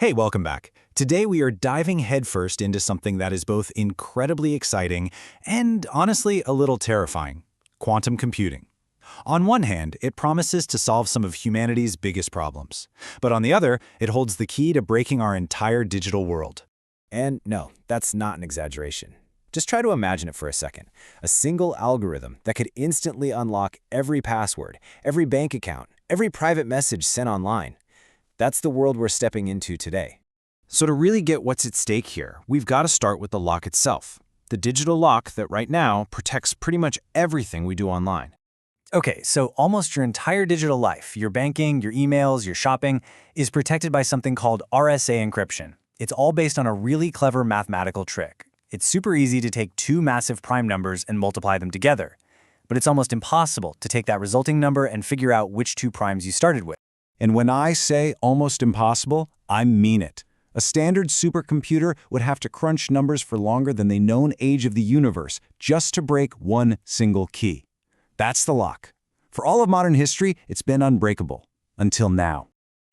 Hey, welcome back. Today we are diving headfirst into something that is both incredibly exciting and, honestly, a little terrifying: quantum computing. On one hand, it promises to solve some of humanity's biggest problems. But on the other, it holds the key to breaking our entire digital world. And no, that's not an exaggeration. Just try to imagine it for a second. A single algorithm that could instantly unlock every password, every bank account, every private message sent online. That's the world we're stepping into today. So to really get what's at stake here, we've got to start with the lock itself. The digital lock that right now protects pretty much everything we do online. Okay, so almost your entire digital life, your banking, your emails, your shopping, is protected by something called RSA encryption. It's all based on a really clever mathematical trick. It's super easy to take two massive prime numbers and multiply them together. But it's almost impossible to take that resulting number and figure out which two primes you started with. And when I say almost impossible, I mean it. A standard supercomputer would have to crunch numbers for longer than the known age of the universe just to break one single key. That's the lock. For all of modern history, it's been unbreakable. Until now.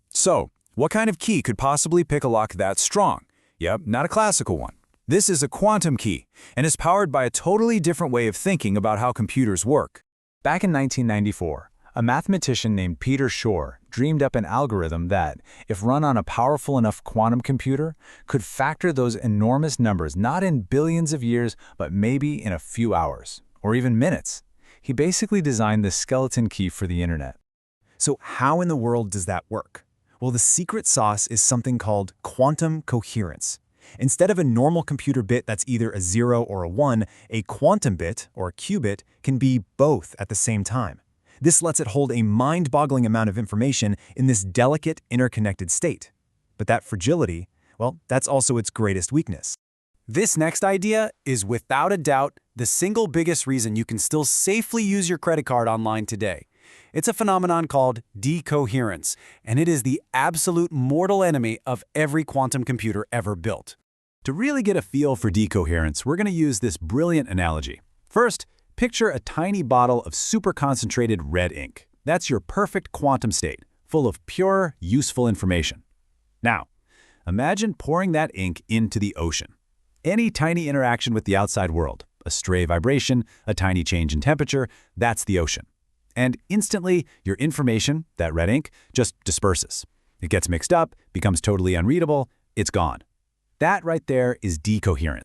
So, what kind of key could possibly pick a lock that strong? Yep, not a classical one. This is a quantum key, and is powered by a totally different way of thinking about how computers work. Back in 1994, a mathematician named Peter Shor dreamed up an algorithm that, if run on a powerful enough quantum computer, could factor those enormous numbers not in billions of years, but maybe in a few hours, or even minutes. He basically designed the skeleton key for the internet. So how in the world does that work? Well, the secret sauce is something called quantum coherence. Instead of a normal computer bit that's either a 0 or a 1, a quantum bit, or a qubit, can be both at the same time. This lets it hold a mind-boggling amount of information in this delicate, interconnected state. But that fragility, well, that's also its greatest weakness. This next idea is without a doubt the single biggest reason you can still safely use your credit card online today. It's a phenomenon called decoherence, and it is the absolute mortal enemy of every quantum computer ever built. To really get a feel for decoherence, we're going to use this brilliant analogy. First, picture a tiny bottle of super concentrated red ink. That's your perfect quantum state, full of pure, useful information. Now, imagine pouring that ink into the ocean. Any tiny interaction with the outside world, a stray vibration, a tiny change in temperature, that's the ocean. And instantly, your information, that red ink, just disperses. It gets mixed up, becomes totally unreadable, it's gone. That right there is decoherence.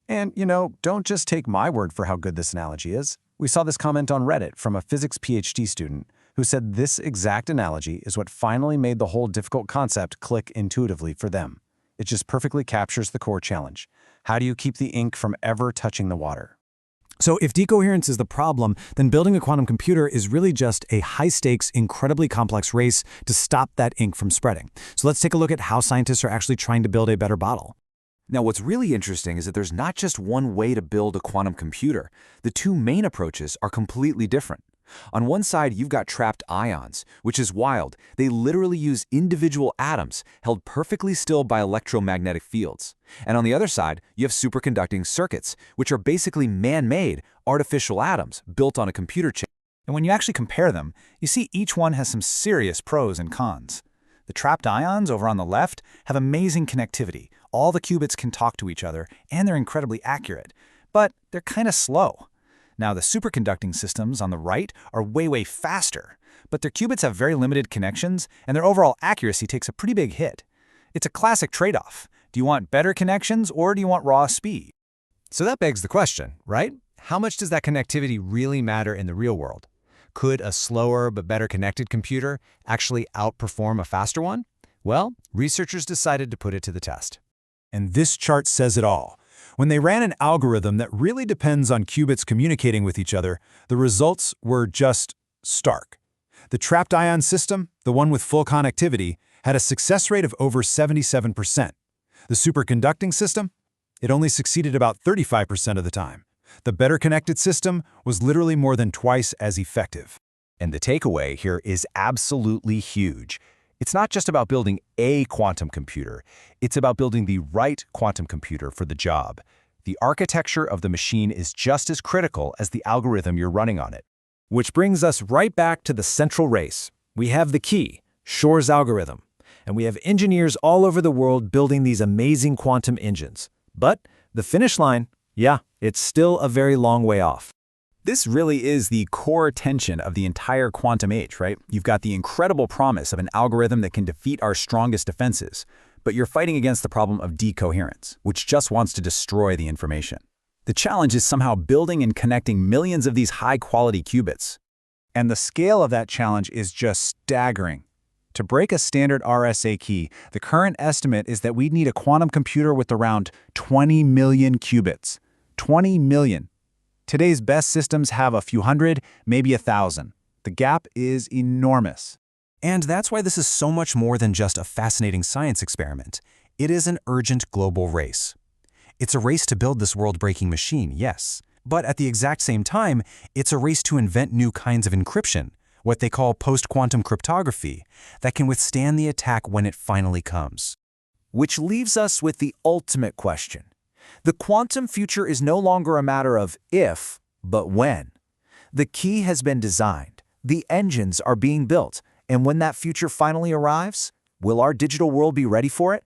And, don't just take my word for how good this analogy is. We saw this comment on Reddit from a physics PhD student who said this exact analogy is what finally made the whole difficult concept click intuitively for them. It just perfectly captures the core challenge. How do you keep the ink from ever touching the water? So if decoherence is the problem, then building a quantum computer is really just a high-stakes, incredibly complex race to stop that ink from spreading. So let's take a look at how scientists are actually trying to build a better bottle. Now, what's really interesting is that there's not just one way to build a quantum computer. The two main approaches are completely different. On one side, you've got trapped ions, which is wild. They literally use individual atoms held perfectly still by electromagnetic fields. And on the other side, you have superconducting circuits, which are basically man-made, artificial atoms built on a computer chip. And when you actually compare them, you see each one has some serious pros and cons. The trapped ions over on the left have amazing connectivity. All the qubits can talk to each other, and they're incredibly accurate. But they're kind of slow. Now, the superconducting systems on the right are way faster, but their qubits have very limited connections, and their overall accuracy takes a pretty big hit. It's a classic trade-off. Do you want better connections, or do you want raw speed? So that begs the question, right? How much does that connectivity really matter in the real world? Could a slower but better connected computer actually outperform a faster one? Well, researchers decided to put it to the test. And this chart says it all. When they ran an algorithm that really depends on qubits communicating with each other, the results were just stark. The trapped ion system, the one with full connectivity, had a success rate of over 77%. The superconducting system? It only succeeded about 35% of the time. The better connected system was literally more than twice as effective. And the takeaway here is absolutely huge. It's not just about building a quantum computer. It's about building the right quantum computer for the job. The architecture of the machine is just as critical as the algorithm you're running on it. Which brings us right back to the central race. We have the key, Shor's algorithm. and we have engineers all over the world building these amazing quantum engines. But the finish line, yeah, it's still a very long way off. This really is the core tension of the entire quantum age, right? You've got the incredible promise of an algorithm that can defeat our strongest defenses, but you're fighting against the problem of decoherence, which just wants to destroy the information. The challenge is somehow building and connecting millions of these high-quality qubits. And the scale of that challenge is just staggering. To break a standard RSA key, the current estimate is that we'd need a quantum computer with around 20 million qubits. 20 million. Today's best systems have a few hundred, maybe 1,000. The gap is enormous. And that's why this is so much more than just a fascinating science experiment. It is an urgent global race. It's a race to build this world-breaking machine, yes. But at the exact same time, it's a race to invent new kinds of encryption, what they call post-quantum cryptography, that can withstand the attack when it finally comes. Which leaves us with the ultimate question. The quantum future is no longer a matter of if, but when. The key has been designed, the engines are being built, and when that future finally arrives, will our digital world be ready for it?